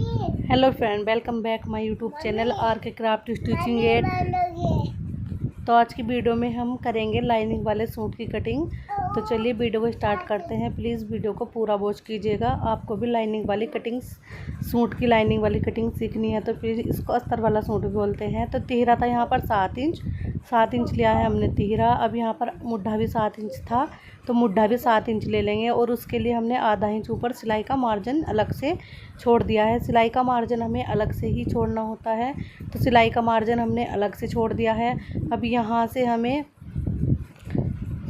Hello friend, welcome back my YouTube channel are के craft stitching add. तो आज की वीडियो में हम करेंगे लाइनिंग वाले सूट की कटिंग। तो चलिए वीडियो को स्टार्ट करते हैं। प्लीज़ वीडियो को पूरा वॉच कीजिएगा। आपको भी लाइनिंग वाली कटिंग, सूट की लाइनिंग वाली कटिंग सीखनी है तो प्लीज़, इसको अस्तर वाला सूट भी बोलते हैं। तो तिहरा था यहाँ पर 7 इंच लिया है हमने तिहरा। अब यहाँ पर मुड्ढा भी 7 इंच था तो मुड्ढा भी 7 इंच ले लेंगे। और उसके लिए हमने आधा इंच ऊपर सिलाई का मार्जिन अलग से छोड़ दिया है। सिलाई का मार्जिन हमें अलग से ही छोड़ना होता है, तो सिलाई का मार्जिन हमने अलग से छोड़ दिया है। अब यहाँ से हमें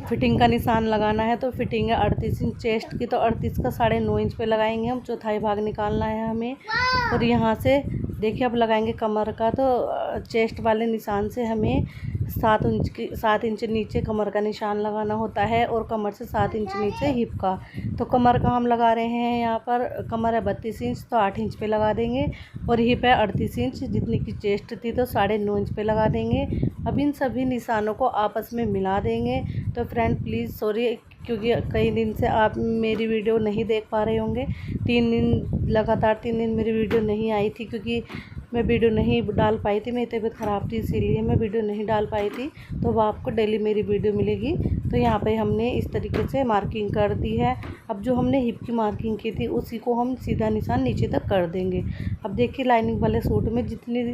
फिटिंग का निशान लगाना है। तो फिटिंग है 38 इंच चेस्ट की, तो 38 का 9.5 इंच पे लगाएंगे हम। चौथाई भाग निकालना है हमें। और यहाँ से देखिए अब लगाएंगे कमर का। तो चेस्ट वाले निशान से हमें 7 इंच नीचे कमर का निशान लगाना होता है और कमर से 7 इंच नीचे हिप का। तो कमर का हम लगा रहे हैं, यहाँ पर कमर है 32 इंच तो 8 इंच पे लगा देंगे। और हिप है 38 इंच, जितनी की चेस्ट थी तो 9.5 इंच पे लगा देंगे। अब इन सभी निशानों को आपस में मिला देंगे। तो फ्रेंड प्लीज़ सॉरी, क्योंकि कई दिन से आप मेरी वीडियो नहीं देख पा रहे होंगे। 3 दिन लगातार 3 दिन मेरी वीडियो नहीं आई थी, क्योंकि मैं वीडियो नहीं डाल पाई थी। मेरी तबीयत ख़राब थी, इसीलिए मैं वीडियो नहीं डाल पाई थी। तो वो आपको डेली मेरी वीडियो मिलेगी। तो यहाँ पे हमने इस तरीके से मार्किंग कर दी है। अब जो हमने हिप की मार्किंग की थी उसी को हम सीधा निशान नीचे तक कर देंगे। अब देखिए लाइनिंग वाले सूट में जितनी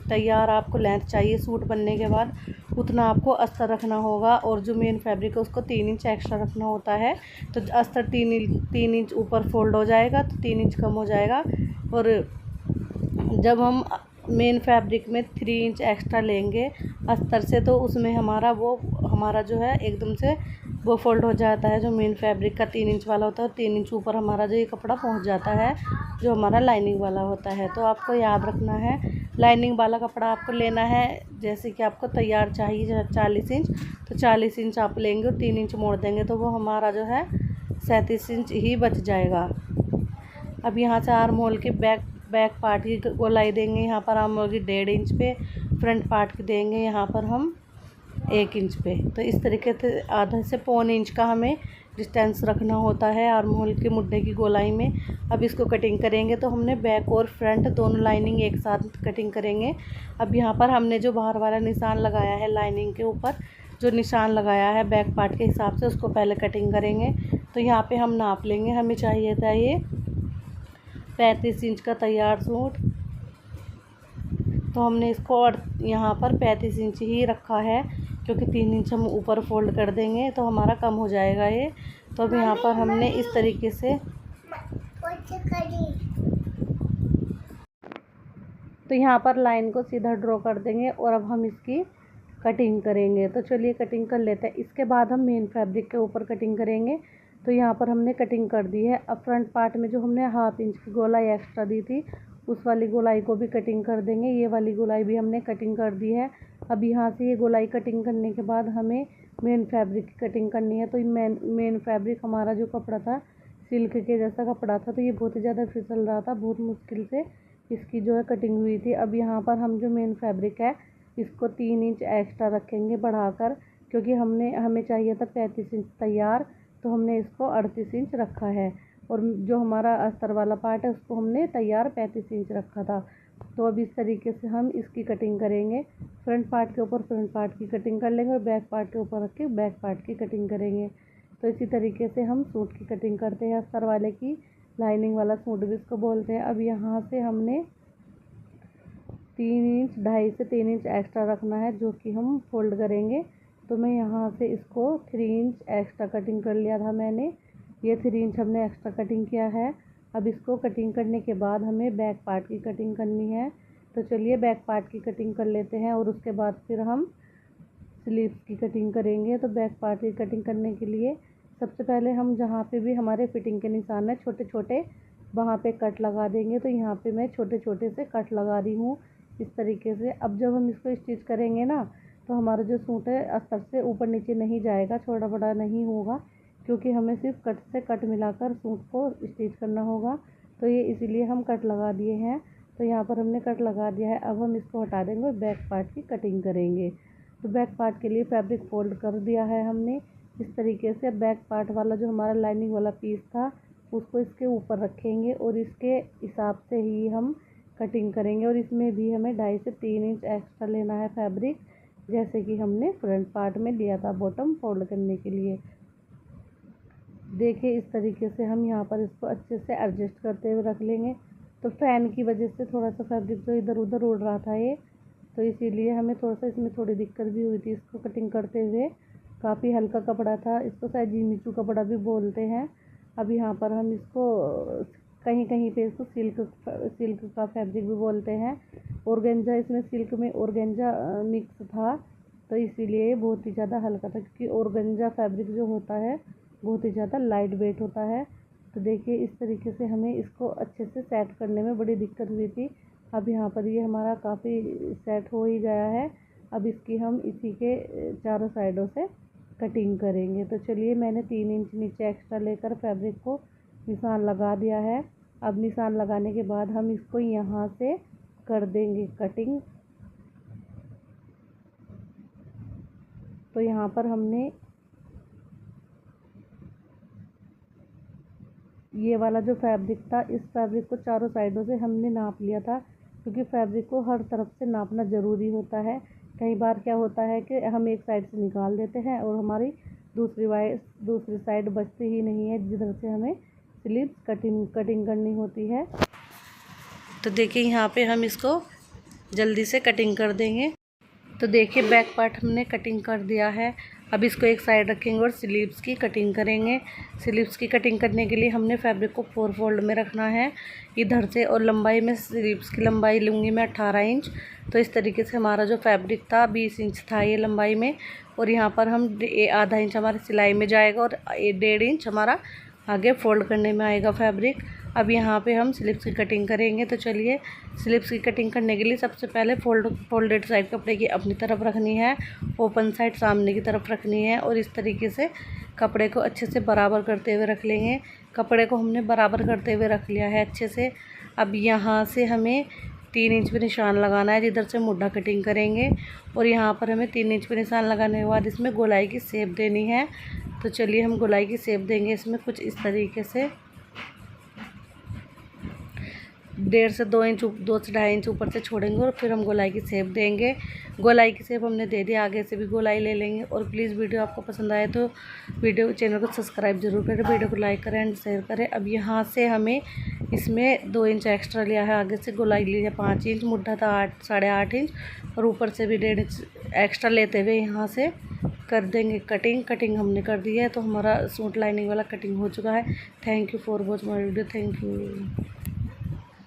तैयार आपको लेंथ चाहिए सूट बनने के बाद, उतना आपको अस्तर रखना होगा। और जो मेन फैब्रिक है उसको 3 इंच एक्स्ट्रा रखना होता है। तो अस्तर 3 इंच ऊपर फोल्ड हो जाएगा तो 3 इंच कम हो जाएगा। और जब हम मेन फैब्रिक में 3 इंच एक्स्ट्रा लेंगे अस्तर से, तो उसमें हमारा जो है एकदम से वो फोल्ड हो जाता है। जो मेन फैब्रिक का 3 इंच वाला होता है 3 इंच ऊपर हमारा जो ये कपड़ा पहुंच जाता है, जो हमारा लाइनिंग वाला होता है। तो आपको याद रखना है, लाइनिंग वाला कपड़ा आपको लेना है। जैसे कि आपको तैयार चाहिए 40 इंच, तो 40 इंच आप लेंगे और 3 इंच मोड़ देंगे, तो वो हमारा जो है 37 इंच ही बच जाएगा। अब यहाँ से आर्म होल के बैक पार्ट की गोलाई देंगे। यहाँ पर आर्म होल की 1.5 इंच पे, फ्रंट पार्ट की देंगे यहाँ पर हम 1 इंच पे। तो इस तरीके से आधा से 1.25 इंच का हमें डिस्टेंस रखना होता है आर्म होल के मुड्ढे की गोलाई में। अब इसको कटिंग करेंगे तो हमने बैक और फ्रंट दोनों लाइनिंग एक साथ कटिंग करेंगे। अब यहाँ पर हमने जो बाहर वाला निशान लगाया है लाइनिंग के ऊपर, जो निशान लगाया है बैक पार्ट के हिसाब से, उसको पहले कटिंग करेंगे। तो यहाँ पे हम नाप लेंगे। हमें चाहिए था ये 35 इंच का तैयार सूट, तो हमने इसको और यहाँ पर 35 इंच ही रखा है, क्योंकि 3 इंच हम ऊपर फोल्ड कर देंगे तो हमारा कम हो जाएगा ये। तो अब यहाँ पर हमने इस तरीके से, तो यहाँ पर लाइन को सीधा ड्रॉ कर देंगे और अब हम इसकी कटिंग करेंगे। तो चलिए कटिंग कर लेते हैं। इसके बाद हम मेन फैब्रिक के ऊपर कटिंग करेंगे। तो यहाँ पर हमने कटिंग कर दी है। अब फ्रंट पार्ट में जो हमने 1/2 इंच की गोलाई एक्स्ट्रा दी थी, उस वाली गोलाई को भी कटिंग कर देंगे। ये वाली गोलाई भी हमने कटिंग कर दी है। अब यहाँ से ये गोलाई कटिंग करने के बाद हमें मेन फैब्रिक की कटिंग करनी है। तो मेन फैब्रिक हमारा जो कपड़ा था सिल्क के जैसा कपड़ा था, तो ये बहुत ही ज़्यादा फिसल रहा था, बहुत मुश्किल से इसकी जो है कटिंग हुई थी। अब यहाँ पर हम जो मेन फैब्रिक है इसको 3 इंच एक्स्ट्रा रखेंगे बढ़ाकर, क्योंकि हमें चाहिए था 35 इंच तैयार, तो हमने इसको 38 इंच रखा है। और जो हमारा अस्तर वाला पार्ट है उसको हमने तैयार 35 इंच रखा था। तो अब इस तरीके से हम इसकी कटिंग करेंगे। फ्रंट पार्ट के ऊपर फ्रंट पार्ट की कटिंग कर लेंगे और बैक पार्ट के ऊपर रख के बैक पार्ट की कटिंग करेंगे। तो इसी तरीके से हम सूट की कटिंग करते हैं। अस्तर वाले की लाइनिंग वाला सूट भी इसको बोलते हैं। अब यहाँ से हमने 3 इंच, 2.5 से 3 इंच एक्स्ट्रा रखना है, जो कि हम फोल्ड करेंगे। तो मैं यहाँ से इसको 3 इंच एक्स्ट्रा कटिंग कर लिया था मैंने। ये 3 इंच हमने एक्स्ट्रा कटिंग किया है। अब इसको कटिंग करने के बाद हमें बैक पार्ट की कटिंग करनी है। तो चलिए बैक पार्ट की कटिंग कर लेते हैं और उसके बाद फिर हम स्लीव्स की कटिंग करेंगे। तो बैक पार्ट की कटिंग करने के लिए सबसे पहले हम जहाँ पे भी हमारे फिटिंग के निशान है छोटे छोटे, वहाँ पे कट लगा देंगे। तो यहाँ पे मैं छोटे छोटे से कट लगा रही हूँ इस तरीके से। अब जब हम इसको स्टिच करेंगे ना, तो हमारा जो सूट है अस्तर से ऊपर नीचे नहीं जाएगा, छोटा बड़ा नहीं होगा, क्योंकि हमें सिर्फ कट से कट मिलाकर सूट को स्टिच करना होगा। तो ये इसीलिए हम कट लगा दिए हैं। तो यहाँ पर हमने कट लगा दिया है। अब हम इसको हटा देंगे और बैक पार्ट की कटिंग करेंगे। तो बैक पार्ट के लिए फैब्रिक फोल्ड कर दिया है हमने इस तरीके से। बैक पार्ट वाला जो हमारा लाइनिंग वाला पीस था उसको इसके ऊपर रखेंगे और इसके हिसाब से ही हम कटिंग करेंगे। और इसमें भी हमें 2.5 से 3 इंच एक्स्ट्रा लेना है फैब्रिक, जैसे कि हमने फ्रंट पार्ट में लिया था बॉटम फोल्ड करने के लिए। देखिए इस तरीके से हम यहाँ पर इसको अच्छे से एडजस्ट करते हुए रख लेंगे। तो फ़ैन की वजह से थोड़ा सा फैब्रिक जो इधर उधर उड़ रहा था ये, तो इसीलिए हमें थोड़ा सा इसमें थोड़ी दिक्कत भी हुई थी इसको कटिंग करते हुए। काफ़ी हल्का कपड़ा था, इसको शायद जिमीचू कपड़ा भी बोलते हैं। अब यहाँ पर हम इसको कहीं कहीं पे इसको सिल्क का फैब्रिक भी बोलते हैं। ऑर्गेन्जा, इसमें सिल्क में ऑर्गेन्जा मिक्स था, तो इसीलिए बहुत ही ज़्यादा हल्का था, क्योंकि ऑर्गेन्जा फैब्रिक जो होता है बहुत ही ज़्यादा लाइट वेट होता है। तो देखिए इस तरीके से हमें इसको अच्छे से सेट करने में बड़ी दिक्कत हुई थी। अब यहाँ पर ये हमारा काफ़ी सेट हो ही गया है। अब इसकी हम इसी के चारों साइडों से कटिंग करेंगे। तो चलिए मैंने 3 इंच नीचे एक्स्ट्रा लेकर फैब्रिक को निशान लगा दिया है। अब निशान लगाने के बाद हम इसको यहाँ से कर देंगे कटिंग। तो यहाँ पर हमने ये वाला जो फैब्रिक था, इस फैब्रिक को चारों साइडों से हमने नाप लिया था, क्योंकि फैब्रिक को हर तरफ से नापना ज़रूरी होता है। कई बार क्या होता है कि हम एक साइड से निकाल देते हैं और हमारी दूसरी साइड बचती ही नहीं है, जिधर से हमें स्लीव्स कटिंग करनी होती है। तो देखिए यहाँ पे हम इसको जल्दी से कटिंग कर देंगे। तो देखिए बैक पार्ट हमने कटिंग कर दिया है। अब इसको एक साइड रखेंगे और स्लीव्स की कटिंग करेंगे। स्लीव्स की कटिंग करने के लिए हमने फैब्रिक को 4 फोल्ड में रखना है इधर से, और लंबाई में स्लीव्स की लंबाई लूँगी मैं 18 इंच। तो इस तरीके से हमारा जो फैब्रिक था 20 इंच था ये लंबाई में, और यहाँ पर हम आधा इंच हमारी सिलाई में जाएगा और 1.5 इंच हमारा आगे फोल्ड करने में आएगा फैब्रिक। अब यहाँ पे हम स्लिप्स की कटिंग करेंगे। तो चलिए स्लिप्स की कटिंग करने के लिए सबसे पहले फोल्डेड साइड कपड़े की अपनी तरफ रखनी है, ओपन साइड सामने की तरफ रखनी है, और इस तरीके से कपड़े को अच्छे से बराबर करते हुए रख लेंगे। कपड़े को हमने बराबर करते हुए रख लिया है अच्छे से। अब यहाँ से हमें 3 इंच पे निशान लगाना है, जिधर से मुड्ढा कटिंग करेंगे, और यहाँ पर हमें 3 इंच पे निशान लगाने के बाद इसमें गोलाई की शेप देनी है। तो चलिए हम गोलाई की शेप देंगे इसमें कुछ इस तरीके से, 1.5 से 2 इंच 2 से 2.5 इंच ऊपर से छोड़ेंगे और फिर हम गोलाई की शेप देंगे। गोलाई की शेप हमने दे दी, आगे से भी गोलाई ले लेंगे। और प्लीज़ वीडियो आपको पसंद आए तो चैनल को सब्सक्राइब जरूर करें, वीडियो को लाइक करें एंड शेयर करें। अब यहाँ से हमें इसमें 2 इंच एक्स्ट्रा लिया है, आगे से गोलाई ली है 5 इंच, मुड्ढा था 8.5 इंच, और ऊपर से भी 1.5 इंच एक्स्ट्रा लेते हुए यहाँ से कर देंगे कटिंग हमने कर दी है। तो हमारा सूट लाइनिंग वाला कटिंग हो चुका है। Thank you for watch my video, thank you.